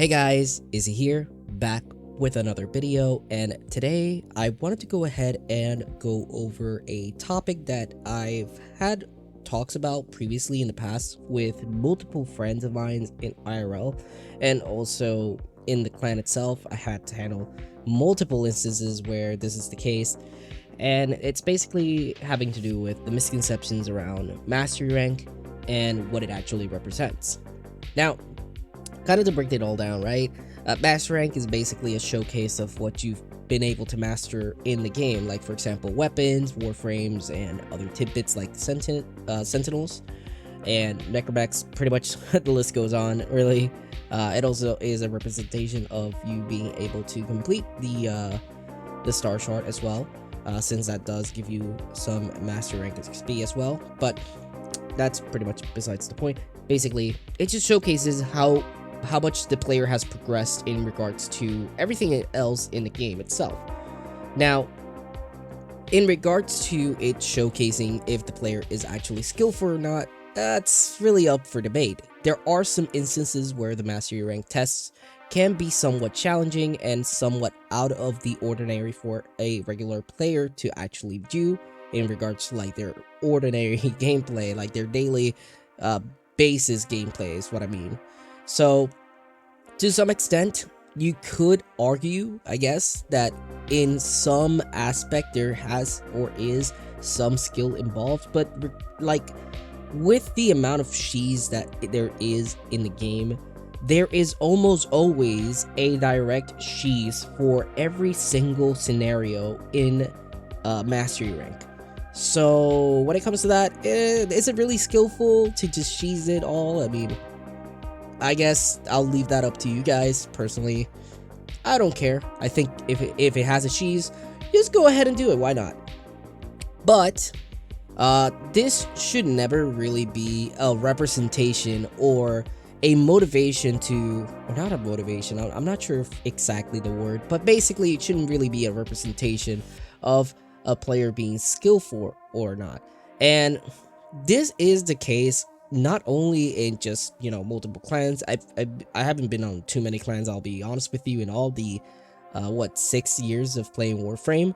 Hey guys, Izzy here, back with another video, and today I wanted to go ahead and go over a topic that I've had talks about previously in the past with multiple friends of mine in IRL, and also in the clan itself. I had to handle multiple instances where this is the case, and it's basically having to do with the misconceptions around mastery rank and what it actually represents. Now, kind of to break it all down, right? Master rank is basically a showcase of what you've been able to master in the game, like for example weapons, warframes, and other tidbits like sentinels and necromechs. Pretty much the list goes on, really. It also is a representation of you being able to complete the star chart as well, since that does give you some master rank XP as well, but that's pretty much besides the point. Basically, it just showcases how much the player has progressed in regards to everything else in the game itself. Now, in regards to it showcasing if the player is actually skillful or not, that's really up for debate. There are some instances where the mastery rank tests can be somewhat challenging and somewhat out of the ordinary for a regular player to actually do in regards to like their ordinary gameplay, like their daily basis gameplay is what I mean. So, to some extent, you could argue, I guess, that in some aspect there has or is some skill involved, but like with the amount of she's that there is in the game, there is almost always a direct she's for every single scenario in mastery rank. So when it comes to that, is it really skillful to just she's it all? I mean, I guess I'll leave that up to you guys. Personally, I don't care. I think if it has a she's, just go ahead and do it. Why not? But this should never really be a representation or a motivation to, or not a motivation, I'm not sure if exactly the word, but basically it shouldn't really be a representation of a player being skillful or not. And this is the case not only in just, you know, multiple clans. I haven't been on too many clans, I'll be honest with you, in all the 6 years of playing Warframe.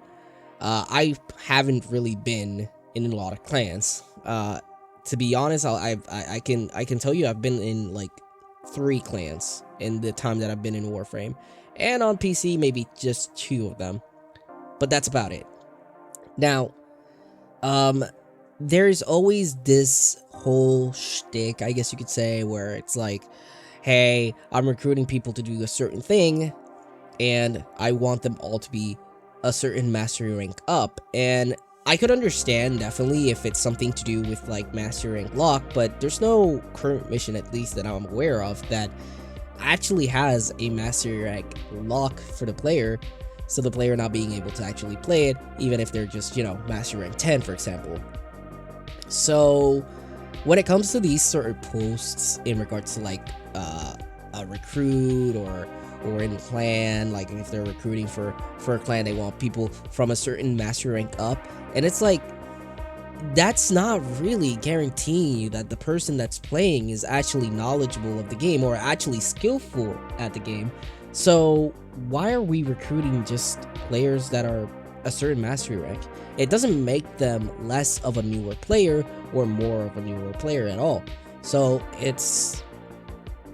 I haven't really been in a lot of clans. To be honest, I can tell you I've been in like 3 clans in the time that I've been in Warframe, and on PC maybe just 2 of them, but that's about it. Now, there's always this whole shtick, I guess you could say, where it's like, hey, I'm recruiting people to do a certain thing, and I want them all to be a certain mastery rank up. And I could understand definitely if it's something to do with like mastery rank lock, but there's no current mission, at least that I'm aware of, that actually has a mastery rank lock for the player, so the player not being able to actually play it, even if they're just, you know, mastery rank 10, for example. So when it comes to these sort of posts in regards to like a recruit or in clan, like if they're recruiting for a clan, they want people from a certain mastery rank up, and it's like, that's not really guaranteeing you that the person that's playing is actually knowledgeable of the game or actually skillful at the game. So why are we recruiting just players that are a certain mastery rank? It doesn't make them less of a newer player or more of a newer player at all. So it's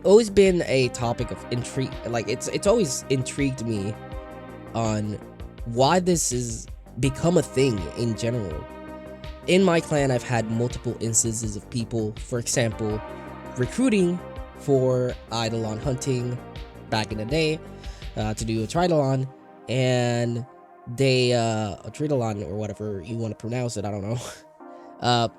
always been a topic of intrigue. Like it's always intrigued me on why this has become a thing in general. In my clan, I've had multiple instances of people, for example, recruiting for Eidolon hunting back in the day, to do a Tridolon, and they a Tridolon or whatever you want to pronounce it, I don't know.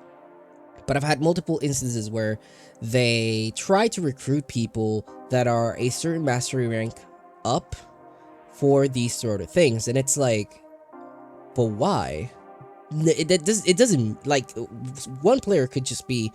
But I've had multiple instances where they try to recruit people that are a certain mastery rank up for these sort of things, and it's like, but why? It doesn't, like, one player could just be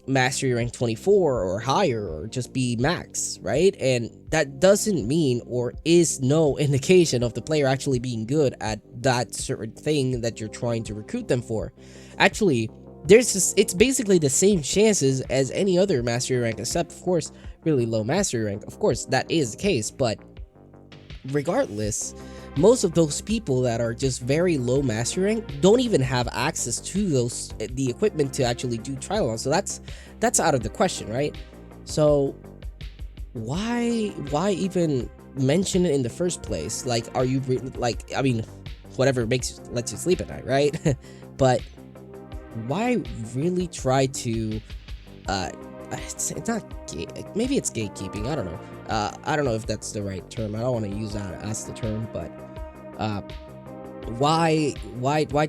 mastery rank 24 or higher, or just be max, right? And that doesn't mean or is no indication of the player actually being good at that certain thing that you're trying to recruit them for. Actually, it's basically the same chances as any other mastery rank, except of course really low mastery rank. Of course that is the case, but regardless, most of those people that are just very low mastery rank don't even have access to the equipment to actually do triathlon. So that's out of the question, right? So why even mention it in the first place? Like, are you like, I mean, whatever lets you sleep at night, right? But why really try to it's not maybe it's gatekeeping, I don't know. I don't know if that's the right term. I don't want to use that as the term, but uh why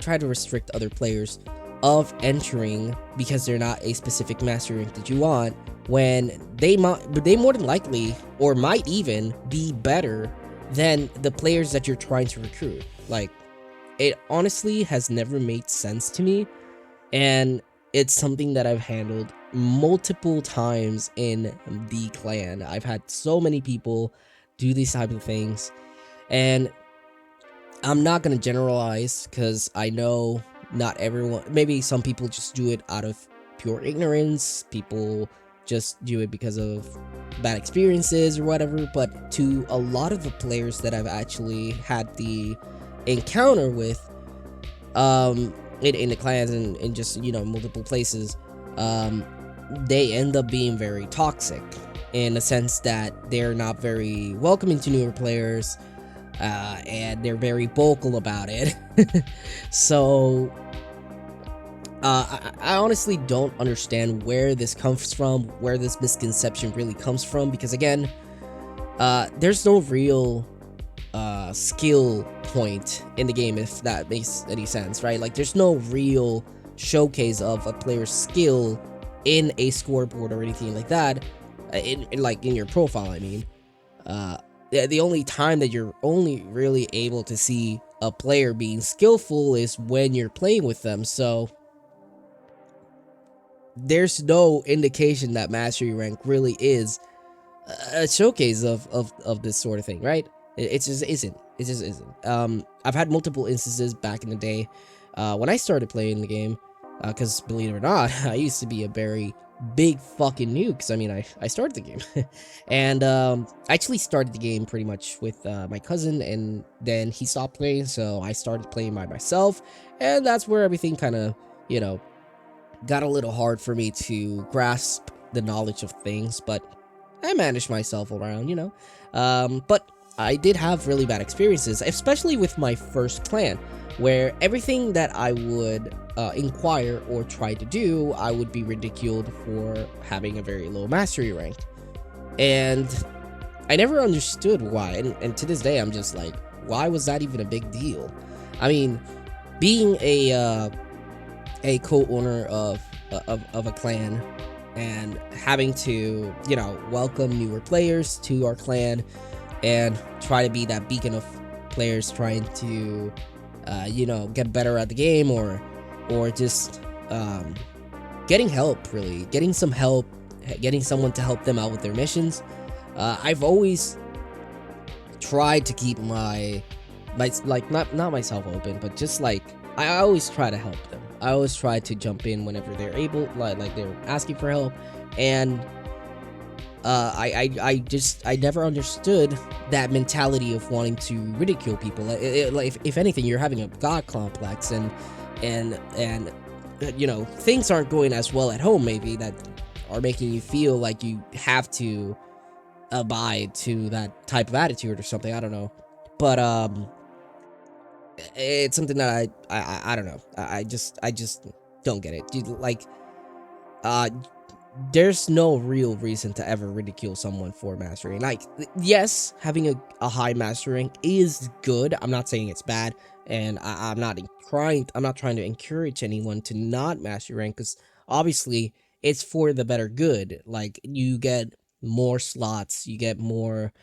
try to restrict other players of entering because they're not a specific mastery rank that you want, when they more than likely or might even be better than the players that you're trying to recruit. Like, it honestly has never made sense to me, and it's something that I've handled multiple times in the clan. I've had so many people do these type of things, and I'm not gonna generalize because I know not everyone. Maybe some people just do it out of pure ignorance. People just do it because of bad experiences or whatever. But to a lot of the players that I've actually had the encounter with, in the clans and in just, you know, multiple places, they end up being very toxic in the sense that they're not very welcoming to newer players, and they're very vocal about it. So I honestly don't understand where this comes from, where this misconception really comes from, because again, there's no real skill point in the game, if that makes any sense, right? Like, there's no real showcase of a player's skill in a scoreboard or anything like that, in your profile, I mean. The only time that you're only really able to see a player being skillful is when you're playing with them. So there's no indication that mastery rank really is a showcase of this sort of thing, right? It just isn't. It just isn't. I've had multiple instances back in the day, when I started playing the game, because believe it or not, I used to be a very big fucking noob. Because I mean, I started the game, and I actually started the game pretty much with my cousin, and then he stopped playing, so I started playing by myself, and that's where everything kind of, you know, got a little hard for me to grasp the knowledge of things, but I managed myself around, you know. But I did have really bad experiences, especially with my first clan, where everything that I would inquire or try to do, I would be ridiculed for having a very low mastery rank. And I never understood why, and to this day, I'm just like, why was that even a big deal? I mean, being a co-owner of a clan and having to, you know, welcome newer players to our clan and try to be that beacon of players trying to you know, get better at the game, or just getting help, really getting some help, getting someone to help them out with their missions. I've always tried to keep my like, not myself open, but just like, I always try to help them. I always try to jump in whenever they're able, like they're asking for help. And I never understood that mentality of wanting to ridicule people. Like, if anything, you're having a god complex, and you know, things aren't going as well at home, maybe, that are making you feel like you have to abide to that type of attitude or something. I don't know, but it's something that I don't know. I just don't get it. Dude, like, uh there's no real reason to ever ridicule someone for mastering. Like, yes, having a high mastering is good. I'm not saying it's bad, and I'm not trying to encourage anyone to not master rank, because obviously it's for the better good. Like, you get more slots, you get more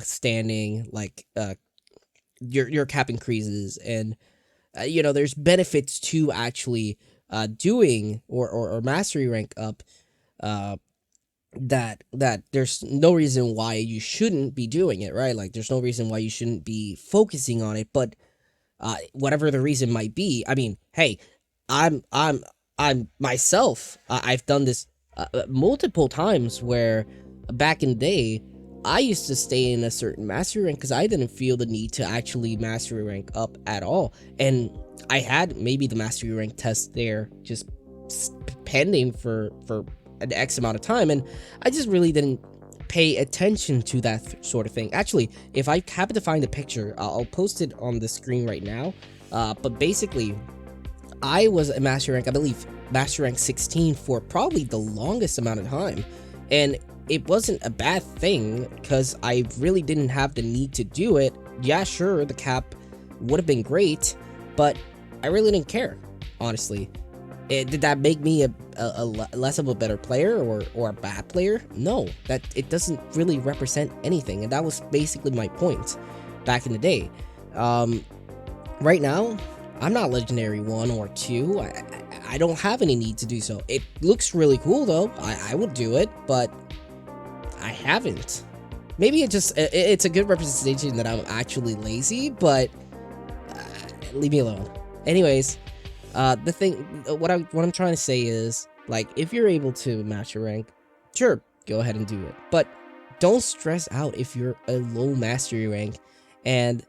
standing, like your cap increases, and you know, there's benefits to actually doing or mastery rank up, uh that there's no reason why you shouldn't be doing it, right? Like, there's no reason why you shouldn't be focusing on it. But whatever the reason might be, I mean, hey, I'm I'm myself. I've done this multiple times where back in the day, I used to stay in a certain mastery rank because I didn't feel the need to actually mastery rank up at all. And I had maybe the mastery rank test there just pending for an X amount of time, and I just really didn't pay attention to that sort of thing. Actually, if I happen to find a picture, I'll post it on the screen right now. But basically, I was a master rank, I believe, master rank 16 for probably the longest amount of time. And it wasn't a bad thing because I really didn't have the need to do it. Yeah, sure, the cap would have been great, but I really didn't care, honestly. Did that make me a less of a better player or a bad player? No, that it doesn't really represent anything, and that was basically my point back in the day. Right now, I'm not legendary 1 or 2. I don't have any need to do so. It looks really cool though. I would do it, but I haven't. Maybe it's a good representation that I'm actually lazy, but leave me alone. Anyways, the thing, what I'm trying to say is, like, if you're able to match your rank, sure, go ahead and do it. But don't stress out if you're a low mastery rank and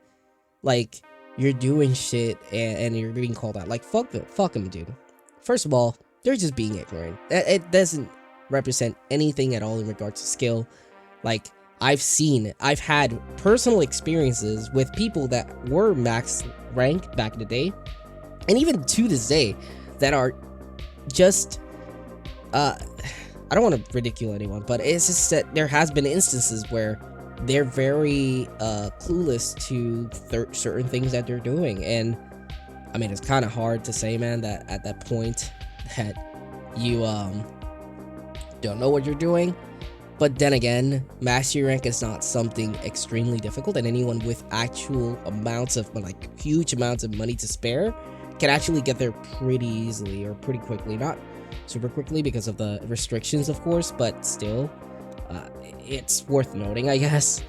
like you're doing shit and you're being called out. Like, fuck them, dude. First of all, they're just being ignorant. It doesn't represent anything at all in regards to skill. Like, I've had personal experiences with people that were max rank back in the day, and even to this day, that are just, I don't want to ridicule anyone, but it's just that there has been instances where they're very clueless to certain things that they're doing. And I mean, it's kind of hard to say, man, that at that point that you don't know what you're doing. But then again, mastery rank is not something extremely difficult, and anyone with actual amounts of, like, huge amounts of money to spare can actually get there pretty easily or pretty quickly. Not super quickly because of the restrictions, of course, but still, it's worth noting, I guess.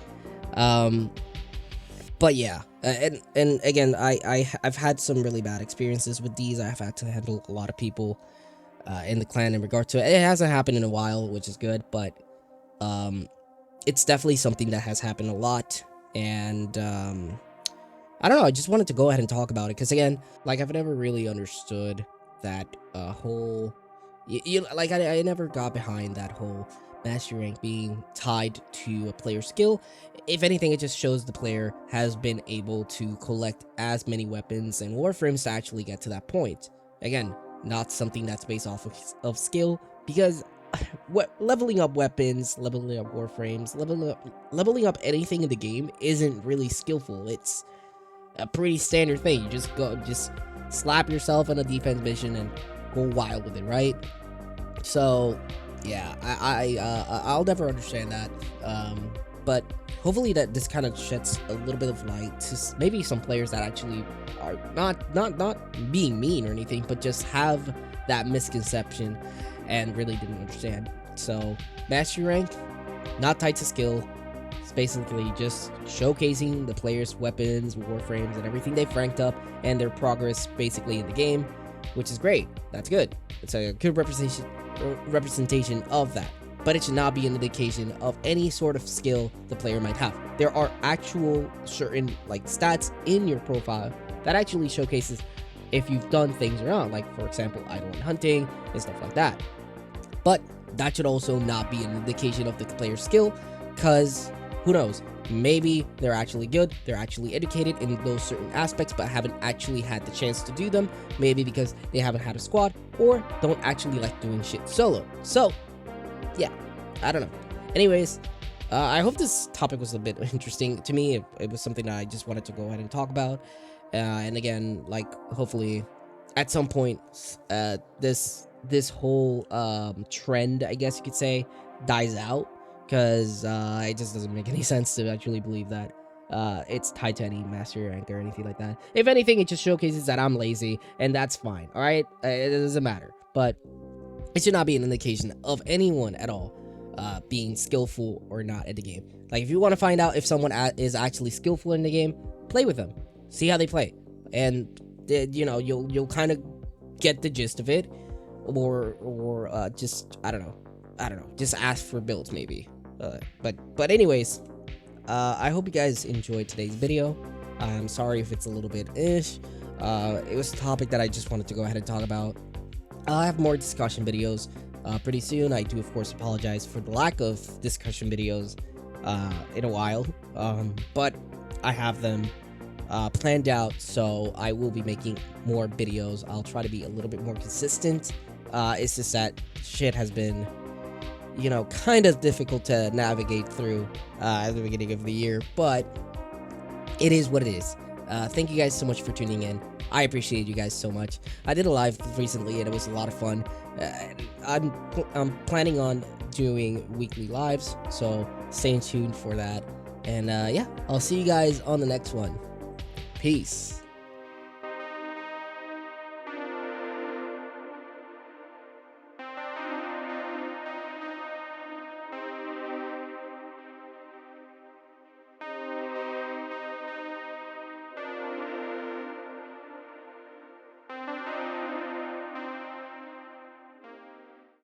But yeah, and again, I've had some really bad experiences with these. I've had to handle a lot of people in the clan in regard to it. It hasn't happened in a while, which is good, but it's definitely something that has happened a lot. And I don't know, I just wanted to go ahead and talk about it because, again, like, I've never really understood that whole like, I never got behind that whole mastery rank being tied to a player's skill. If anything, it just shows the player has been able to collect as many weapons and warframes to actually get to that point. Again, not something that's based off of skill, because leveling up weapons, leveling up warframes, leveling up anything in the game isn't really skillful. It's a pretty standard thing. You just slap yourself on a defense mission and go wild with it, right? So yeah, I'll never understand that. But hopefully that this kind of sheds a little bit of light to maybe some players that actually are not being mean or anything, but just have that misconception and really didn't understand. So mastery rank, not tied to skill. It's basically just showcasing the players' weapons, warframes, and everything they've ranked up and their progress basically in the game, which is great. That's good. It's a good representation of that. But it should not be an indication of any sort of skill the player might have. There are actual certain, like, stats in your profile that actually showcases if you've done things around, like, for example, idle and hunting and stuff like that. But that should also not be an indication of the player's skill, because who knows, maybe they're actually good, they're actually educated in those certain aspects, but haven't actually had the chance to do them, maybe because they haven't had a squad or don't actually like doing shit solo. So yeah, I don't know. Anyways, I hope this topic was a bit interesting to me. It was something that I just wanted to go ahead and talk about. And again, like, hopefully at some point, this whole trend, I guess you could say, dies out, because it just doesn't make any sense to actually believe that it's tied to any mastery rank or anything like that. If anything, it just showcases that I'm lazy, and that's fine. All right, it doesn't matter, but it should not be an indication of anyone at all being skillful or not in the game. Like, if you want to find out if someone is actually skillful in the game, play with them, see how they play, and you know, you'll kind of get the gist of it. or just I don't know, just ask for builds maybe. But anyways, I hope you guys enjoyed today's video. I'm sorry if it's a little bit ish. It was a topic that I just wanted to go ahead and talk about. I'll have more discussion videos pretty soon. I do, of course, apologize for the lack of discussion videos in a while, but I have them planned out, so I will be making more videos. I'll try to be a little bit more consistent. It's just that shit has been, kind of difficult to navigate through at the beginning of the year, but it is what it is. Thank you guys so much for tuning in. I appreciate you guys so much. I did a live recently and it was a lot of fun. I'm planning on doing weekly lives, so stay tuned for that. And yeah, I'll see you guys on the next one. Peace.